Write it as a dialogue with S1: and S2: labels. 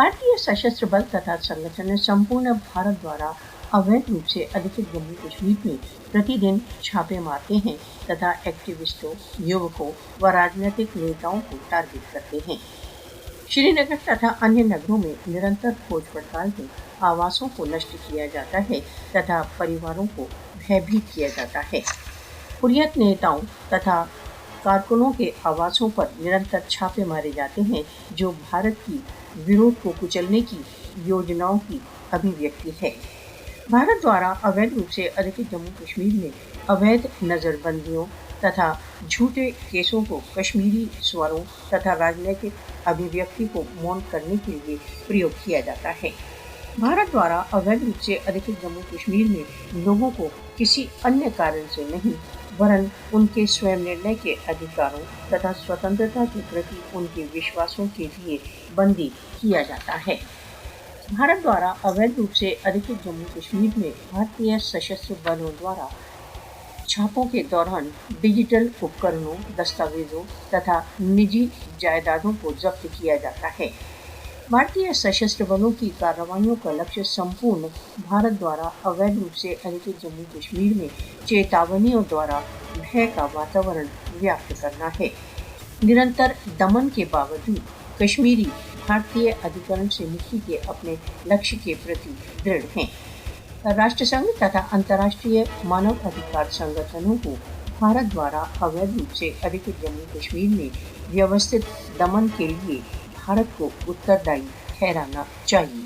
S1: भारतीय सशस्त्र बल तथा संगठन ने संपूर्ण भारत द्वारा अवैध रूप से अधिकृत जम्मू कश्मीर में प्रतिदिन छापे मारते हैं तथा एक्टिविस्टों, युवकों व राजनीतिक नेताओं को टारगेट करते हैं। श्रीनगर तथा अन्य नगरों में निरंतर खोज पड़ताल में आवासों को नष्ट किया जाता है तथा परिवारों को भयभीत किया जाता है। हुर्रियत नेताओं तथा कारकुनों के आवासों पर निरंतर छापे मारे जाते हैं, जो भारत की विरोध को कुचलने की योजनाओं की अभिव्यक्ति है। भारत द्वारा अवैध रूप से अधिकृत जम्मू कश्मीर में अवैध नजरबंदियों तथा झूठे केसों को कश्मीरी स्वरों तथा राजनीतिक अभिव्यक्ति को मौन करने के लिए प्रयोग किया जाता है। भारत द्वारा अवैध रूप से अधिकृत जम्मू कश्मीर में लोगों को किसी अन्य कारण से नहीं, वरन उनके स्वयं निर्णय के अधिकारों तथा स्वतंत्रता के प्रति उनके विश्वासों के लिए बंदी किया जाता है। भारत द्वारा अवैध रूप से अधिकृत जम्मू कश्मीर में भारतीय सशस्त्र बलों द्वारा छापों के दौरान डिजिटल उपकरणों, दस्तावेजों तथा निजी जायदादों को जब्त किया जाता है। भारतीय सशस्त्र बलों की कार्रवाइयों का लक्ष्य संपूर्ण भारत द्वारा अवैध रूप से अधिकृत जम्मू कश्मीर में चेतावनियों द्वारा भय का वातावरण व्याप्त करना है। निरंतर दमन के बावजूद कश्मीरी भारतीय अधिकरण से मुक्ति के अपने लक्ष्य के प्रति दृढ़ हैं। राष्ट्र संघ तथा अंतर्राष्ट्रीय मानव अधिकार संगठनों को भारत द्वारा अवैध रूप से अधिकृत जम्मू कश्मीर में व्यवस्थित दमन के लिए भारत को उत्तरदायी ठहराना चाहिए।